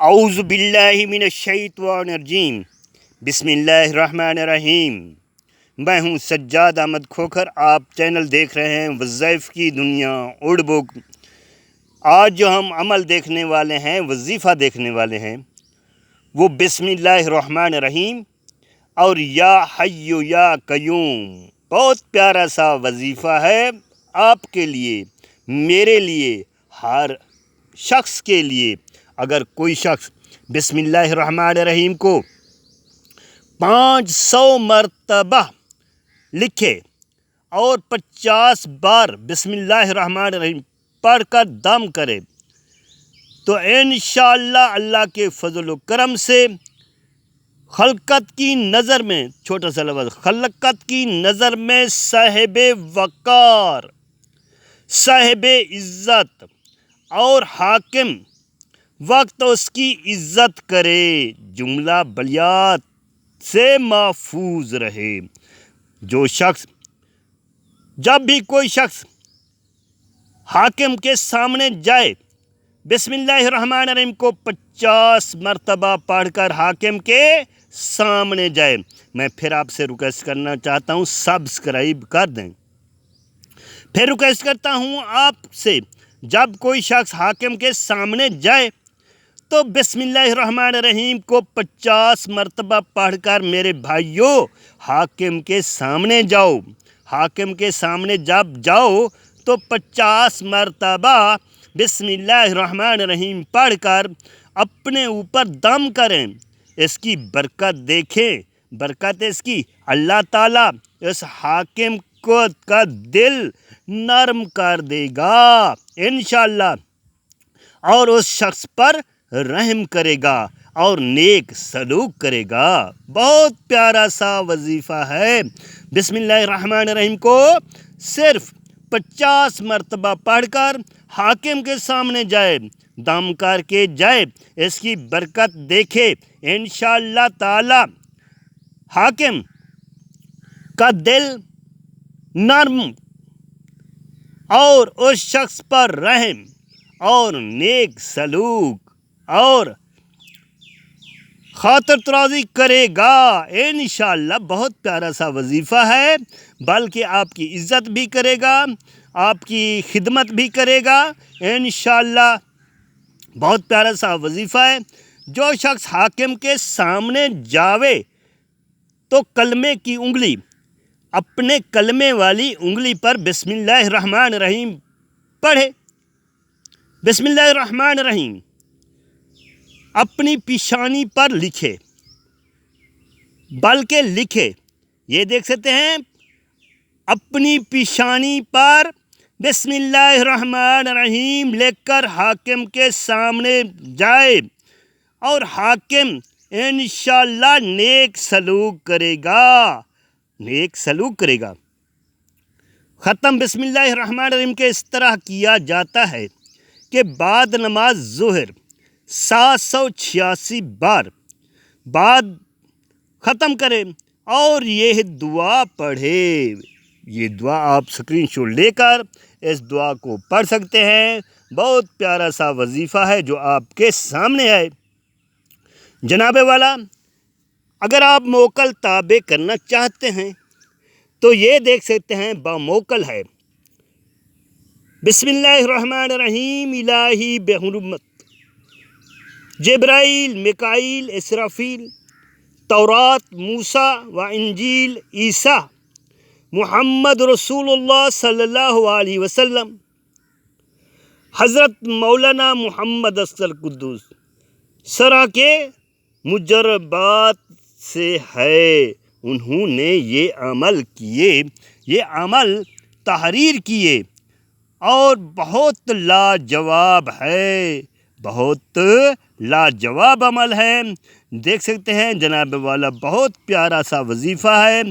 اعوذ باللہ من الشیطان الرجیم بسم اللہ الرحمن الرحیم۔ میں ہوں سجاد احمد کھوکھر، آپ چینل دیکھ رہے ہیں وظائف کی دنیا اردو بک۔ آج جو ہم عمل دیکھنے والے ہیں، وظیفہ دیکھنے والے ہیں، وہ بسم اللہ الرحمن الرحیم اور یا حی یا قیوم۔ بہت پیارا سا وظیفہ ہے آپ کے لیے، میرے لیے، ہر شخص کے لیے۔ اگر کوئی شخص بسم اللہ الرحمن الرحیم کو 500 مرتبہ لکھے اور 50 بار بسم اللہ الرحمن الرحیم پڑھ کر دم کرے تو انشاءاللہ اللہ کے فضل و کرم سے خلقت کی نظر میں، چھوٹا سا لفظ، خلقت کی نظر میں صاحب وقار، صاحب عزت اور حاکم وقت اس کی عزت کرے، جملہ بلیات سے محفوظ رہے۔ جب بھی کوئی شخص حاکم کے سامنے جائے، بسم اللہ الرحمن الرحیم کو 50 مرتبہ پڑھ کر حاکم کے سامنے جائے، میں پھر آپ سے ریکویسٹ کرنا چاہتا ہوں سبسکرائب کر دیں۔ پھر ریکویسٹ کرتا ہوں آپ سے، جب کوئی شخص حاکم کے سامنے جائے تو بسم اللہ الرحمن الرحیم کو 50 مرتبہ پڑھ کر میرے بھائیوں حاکم کے سامنے جاؤ۔ حاکم کے سامنے جب جاؤ تو 50 مرتبہ بسم اللہ الرحمن الرحیم پڑھ کر اپنے اوپر دم کریں، اس کی برکت دیکھیں۔ برکت اس کی، اللہ تعالیٰ اس حاکم کا دل نرم کر دے گا انشاءاللہ، اور اس شخص پر رحم کرے گا اور نیک سلوک کرے گا۔ بہت پیارا سا وظیفہ ہے۔ بسم اللہ الرحمن الرحیم کو صرف 50 مرتبہ پڑھ کر حاکم کے سامنے جائے، دم کر کے جائے، اس کی برکت دیکھے، انشاءاللہ تعالی حاکم کا دل نرم اور اس شخص پر رحم اور نیک سلوک اور خاطر ترازی کرے گا انشاءاللہ۔ بہت پیارا سا وظیفہ ہے، بلکہ آپ کی عزت بھی کرے گا، آپ کی خدمت بھی کرے گا انشاءاللہ۔ بہت پیارا سا وظیفہ ہے۔ جو شخص حاکم کے سامنے جاوے تو کلمے کی انگلی، اپنے کلمے والی انگلی پر بسم اللہ الرحمن الرحیم پڑھے۔ بسم اللہ الرحمن الرحیم اپنی پیشانی پر لکھے، بلکہ لکھے، یہ دیکھ سکتے ہیں، اپنی پیشانی پر بسم اللہ الرحمن الرحیم لکھ کر حاکم کے سامنے جائے اور حاکم انشاءاللہ نیک سلوک کرے گا، نیک سلوک کرے گا۔ ختم بسم اللہ الرحمن الرحیم کے اس طرح کیا جاتا ہے کہ بعد نماز ظہر 786 بار بعد ختم کرے اور یہ دعا پڑھے۔ یہ دعا آپ اسکرین شاٹ لے کر اس دعا کو پڑھ سکتے ہیں۔ بہت پیارا سا وظیفہ ہے جو آپ کے سامنے ہے جناب والا۔ اگر آپ موکل تابع کرنا چاہتے ہیں تو یہ دیکھ سکتے ہیں، باموکل ہے۔ بسم اللہ الرحمن الرحیم الہی بحرمت جبرائیل، میکائیل، اسرافیل، تورات، موسیٰ و انجیل، عیسیٰ، محمد رسول اللہ صلی اللہ علیہ وسلم، حضرت مولانا محمد اصغر قدوس سرا کے مجربات سے ہے، انہوں نے یہ عمل کیے، یہ عمل تحریر کیے اور بہت لاجواب ہے، بہت لاجواب عمل ہے۔ دیکھ سکتے ہیں جناب والا، بہت پیارا سا وظیفہ ہے۔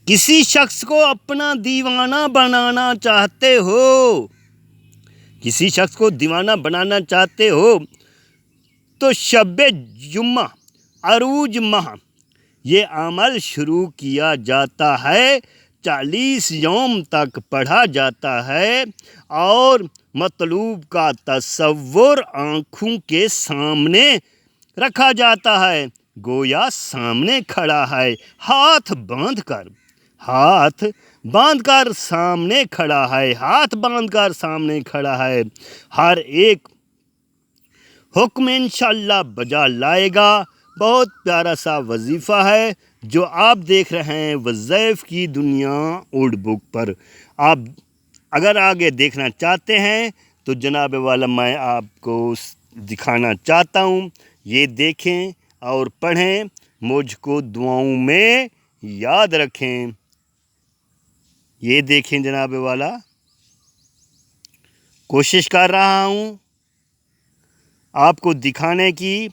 کسی شخص کو اپنا دیوانہ بنانا چاہتے ہو، کسی شخص کو دیوانہ بنانا چاہتے ہو تو شب جمعہ عروج ماہ یہ عمل شروع کیا جاتا ہے۔ 40 یوم تک پڑھا جاتا ہے اور مطلوب کا تصور آنکھوں کے سامنے رکھا جاتا ہے، گویا سامنے کھڑا ہے، ہاتھ باندھ کر سامنے کھڑا ہے، ہر ایک حکم انشاءاللہ بجا لائے گا۔ بہت پیارا سا وظیفہ ہے جو آپ دیکھ رہے ہیں وظائف کی دنیا اردو بک پر۔ آپ اگر آگے دیکھنا چاہتے ہیں تو جناب والا میں آپ کو دکھانا چاہتا ہوں، یہ دیکھیں اور پڑھیں، مجھ کو دعاؤں میں یاد رکھیں۔ یہ دیکھیں جناب والا، کوشش کر رہا ہوں آپ کو دکھانے کی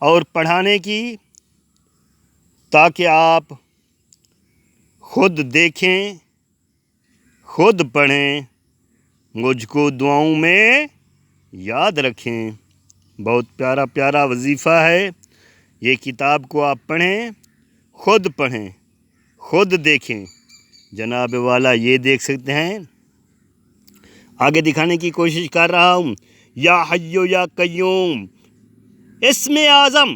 اور پڑھانے کی، تاکہ آپ خود دیکھیں، خود پڑھیں، مجھ کو دعاؤں میں یاد رکھیں۔ بہت پیارا وظیفہ ہے، یہ کتاب کو آپ پڑھیں، خود دیکھیں۔ جناب والا یہ دیکھ سکتے ہیں، آگے دکھانے کی کوشش کر رہا ہوں۔ یا حیو یا قیوم اسم اعظم،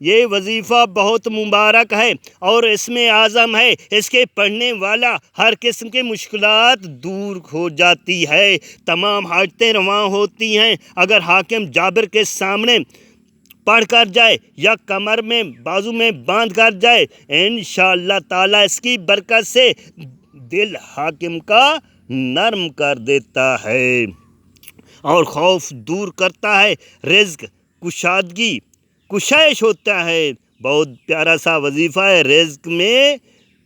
یہ وظیفہ بہت مبارک ہے اور اسم اعظم ہے، اس کے پڑھنے والا ہر قسم کے مشکلات دور ہو جاتی ہے، تمام حاجتیں رواں ہوتی ہیں۔ اگر حاکم جابر کے سامنے پڑھ کر جائے یا کمر میں بازو میں باندھ کر جائے، انشاءاللہ تعالیٰ اس کی برکت سے دل حاکم کا نرم کر دیتا ہے اور خوف دور کرتا ہے، رزق کشادگی کشائش ہوتا ہے۔ بہت پیارا سا وظیفہ ہے، رزق میں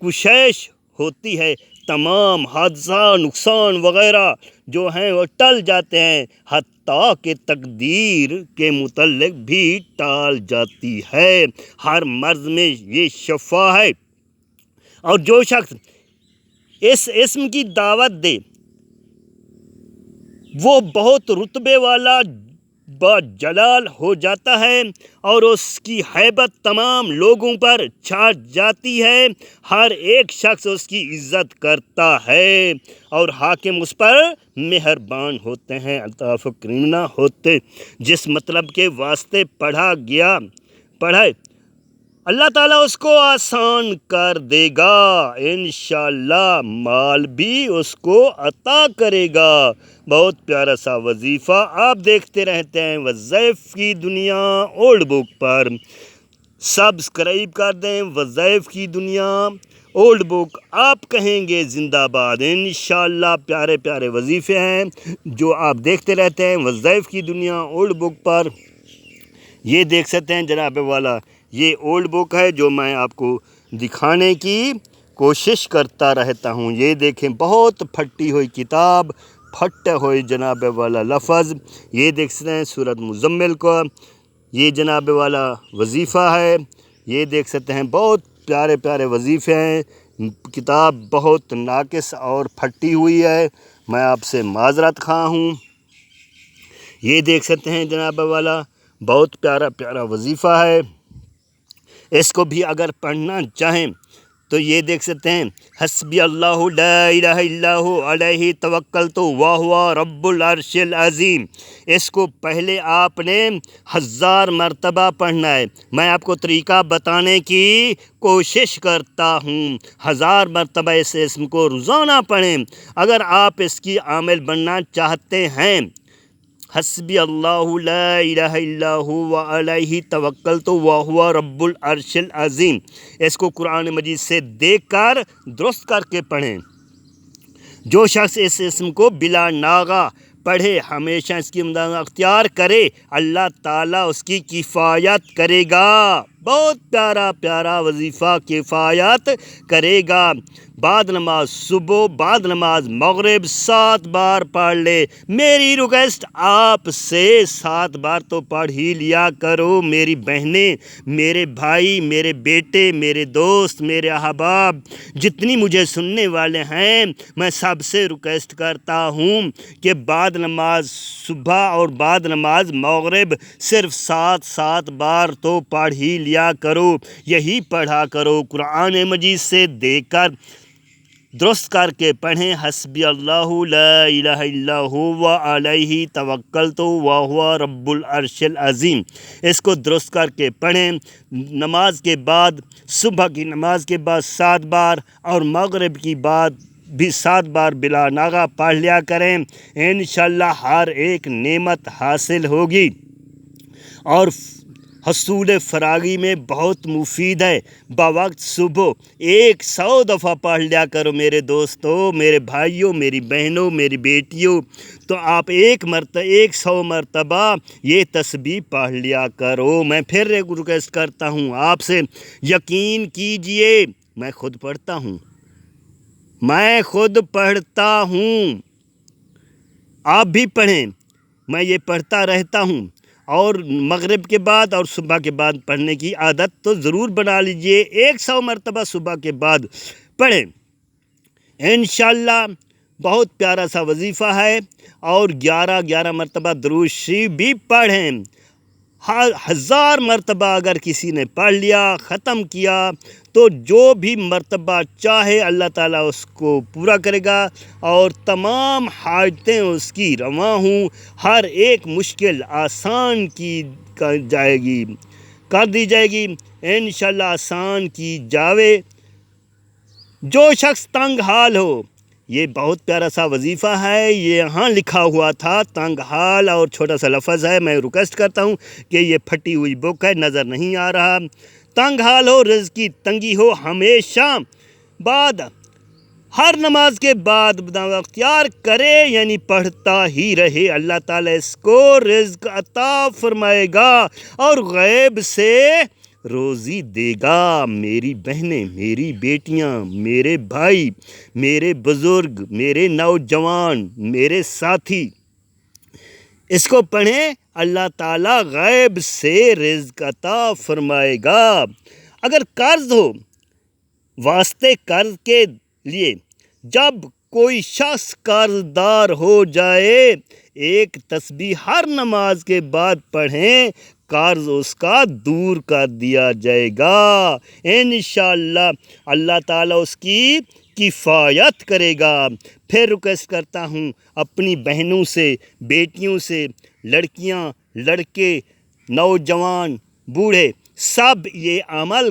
کشائش ہوتی ہے، تمام حادثہ نقصان وغیرہ جو ہیں وہ ٹل جاتے ہیں، حتیٰ کہ تقدیر کے متعلق بھی ٹال جاتی ہے۔ ہر مرض میں یہ شفا ہے، اور جو شخص اس اسم کی دعوت دے وہ بہت رتبے والا باجلال ہو جاتا ہے اور اس کی ہیبت تمام لوگوں پر چھا جاتی ہے، ہر ایک شخص اس کی عزت کرتا ہے اور حاکم اس پر مہربان ہوتے ہیں، الطاف کریم نہ ہوتے۔ جس مطلب کے واسطے پڑھے اللہ تعالیٰ اس کو آسان کر دے گا، انشاءاللہ مال بھی اس کو عطا کرے گا۔ بہت پیارا سا وظیفہ آپ دیکھتے رہتے ہیں وظائف کی دنیا اردو بک پر۔ سبسکرائب کر دیں وظائف کی دنیا اردو بک، آپ کہیں گے زندہ باد۔ انشاءاللہ پیارے وظیفے ہیں جو آپ دیکھتے رہتے ہیں وظائف کی دنیا اردو بک پر۔ یہ دیکھ سکتے ہیں جناب والا، یہ اولڈ بک ہے جو میں آپ کو دکھانے کی کوشش کرتا رہتا ہوں۔ یہ دیکھیں، بہت پھٹی ہوئی کتاب، پھٹے ہوئے جناب والا لفظ۔ یہ دیکھ سکتے ہیں سورۃ مزمل کو، یہ جناب والا وظیفہ ہے۔ یہ دیکھ سکتے ہیں بہت پیارے وظیفے ہیں، کتاب بہت ناقص اور پھٹی ہوئی ہے، میں آپ سے معذرت خواہ ہوں۔ یہ دیکھ سکتے ہیں جناب والا، بہت پیارا وظیفہ ہے، اس کو بھی اگر پڑھنا چاہیں تو یہ دیکھ سکتے ہیں، حسبی اللہ لا الہ الا ہو علیہ توکلت وہو رب العرش العظیم۔ اس کو پہلے آپ نے 1000 مرتبہ پڑھنا ہے، میں آپ کو طریقہ بتانے کی کوشش کرتا ہوں۔ 1000 مرتبہ اس اسم کو روزانہ پڑھیں۔ اگر آپ اس کی عامل بننا چاہتے ہیں، حسبی اللہ لا الہ الا ہو علیہ توکلت وہو رب العرش العظیم، اس کو قرآن مجید سے دیکھ کر درست کر کے پڑھیں۔ جو شخص اس اسم کو بلا ناغہ پڑھے، ہمیشہ اس کی امداد اختیار کرے، اللہ تعالیٰ اس کی کفایت کرے گا۔ بہت پیارا وظیفہ، کفایت کرے گا۔ بعد نماز صبح، بعد نماز مغرب 7 بار پڑھ لے۔ میری ریکویسٹ آپ سے 7 بار تو پڑھ ہی لیا کرو میری بہنیں، میرے بھائی، میرے بیٹے، میرے دوست، میرے احباب، جتنی مجھے سننے والے ہیں، میں سب سے ریکویسٹ کرتا ہوں کہ بعد نماز صبح اور بعد نماز مغرب صرف 7 بار تو پڑھ ہی لیا کرو، یہی پڑھا کرو، قرآن مجید سے دیکھ کر درست کر کے پڑھیں، حسبی اللہ لا الہ الا هو علیہ توکلت وہو رب العرش العظیم۔ اس کو درست کر کے پڑھیں، نماز کے بعد، صبح کی نماز کے بعد 7 بار اور مغرب کی بعد بھی 7 بار بلا ناغہ پڑھ لیا کریں، انشاءاللہ ہر ایک نعمت حاصل ہوگی اور حصول فراغی میں بہت مفید ہے۔ بوقت صبح 100 دفعہ پڑھ لیا کرو میرے دوستو، میرے بھائیوں، میری بہنوں، میری بیٹیوں، تو آپ 100 مرتبہ یہ تسبیح پڑھ لیا کرو۔ میں پھر ریکویسٹ کرتا ہوں آپ سے، یقین کیجئے میں خود پڑھتا ہوں، آپ بھی پڑھیں، میں یہ پڑھتا رہتا ہوں، اور مغرب کے بعد اور صبح کے بعد پڑھنے کی عادت تو ضرور بنا لیجئے۔ 100 مرتبہ صبح کے بعد پڑھیں، انشاءاللہ بہت پیارا سا وظیفہ ہے، اور 11 مرتبہ درود شریف بھی پڑھیں۔ 1000 مرتبہ اگر کسی نے پڑھ لیا، ختم کیا، تو جو بھی مرتبہ چاہے اللہ تعالیٰ اس کو پورا کرے گا، اور تمام حاجتیں اس کی رواں ہوں، ہر ایک مشکل آسان کر دی جائے گی، انشاءاللہ آسان کی جاوے۔ جو شخص تنگ حال ہو، یہ بہت پیارا سا وظیفہ ہے، یہ یہاں لکھا ہوا تھا تنگ حال، اور چھوٹا سا لفظ ہے، میں ریکویسٹ کرتا ہوں کہ یہ پھٹی ہوئی بک ہے، نظر نہیں آ رہا۔ تنگ حال ہو، رزق کی تنگی ہو، ہمیشہ ہر نماز کے بعد اختیار کرے، یعنی پڑھتا ہی رہے، اللہ تعالیٰ اس کو رزق عطا فرمائے گا اور غیب سے روزی دے گا۔ میری بہنیں، میری بیٹیاں، میرے بھائی، میرے بزرگ، میرے نوجوان، میرے ساتھی، اس کو پڑھیں، اللہ تعالیٰ غیب سے رزق عطا فرمائے گا۔ اگر قرض ہو، واسطے قرض کے لیے جب کوئی شخص قرض دار ہو جائے، ایک تسبیح ہر نماز کے بعد پڑھیں، قرض اس کا دور کر دیا جائے گا، انشاءاللہ اللہ تعالیٰ اس کی کفایت کرے گا۔ پھر ریکویسٹ کرتا ہوں اپنی بہنوں سے، بیٹیوں سے، لڑکیاں، لڑکے، نوجوان، بوڑھے، سب یہ عمل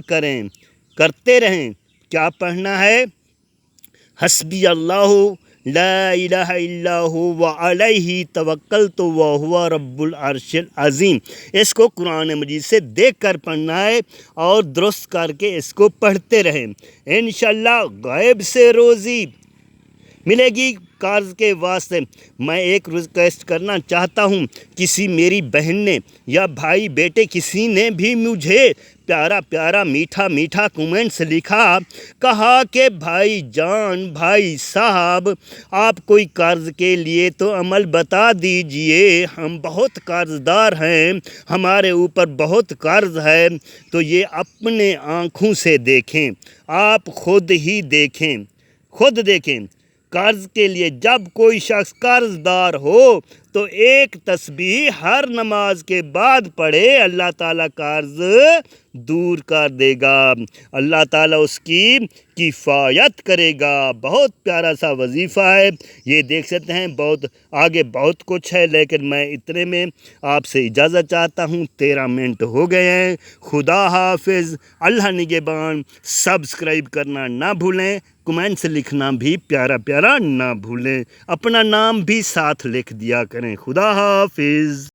کرتے رہیں۔ کیا پڑھنا ہے؟ حسبی اللہ لا الہ الا هو علیہ توکلت وہو رب العرش العظیم۔ اس کو قرآن مجید سے دیکھ کر پڑھنا ہے اور درست کر کے اس کو پڑھتے رہیں، انشاءاللہ غیب سے روزی ملے گی۔ قرض کے واسطے میں ایک ریکویسٹ کرنا چاہتا ہوں، کسی میری بہن نے یا بھائی بیٹے کسی نے بھی مجھے پیارا میٹھا کومنٹس لکھا، کہا کہ بھائی جان، بھائی صاحب، آپ کوئی قرض کے لیے تو عمل بتا دیجئے، ہم بہت قرض دار ہیں، ہمارے اوپر بہت قرض ہے، تو یہ اپنے آنکھوں سے دیکھیں، آپ خود دیکھیں۔ قرض کے لیے جب کوئی شخص قرض دار ہو تو ایک تسبیح ہر نماز کے بعد پڑھے، اللہ تعالیٰ قرض دور کر دے گا، اللہ تعالیٰ اس کی کفایت کرے گا۔ بہت پیارا سا وظیفہ ہے، یہ دیکھ سکتے ہیں، بہت آگے بہت کچھ ہے، لیکن میں اتنے میں آپ سے اجازت چاہتا ہوں، 13 منٹ ہو گئے ہیں۔ خدا حافظ، اللہ نگہبان۔ سبسکرائب کرنا نہ بھولیں، کمنٹس لکھنا بھی پیارا نہ بھولیں، اپنا نام بھی ساتھ لکھ دیا کریں۔ خدا حافظ۔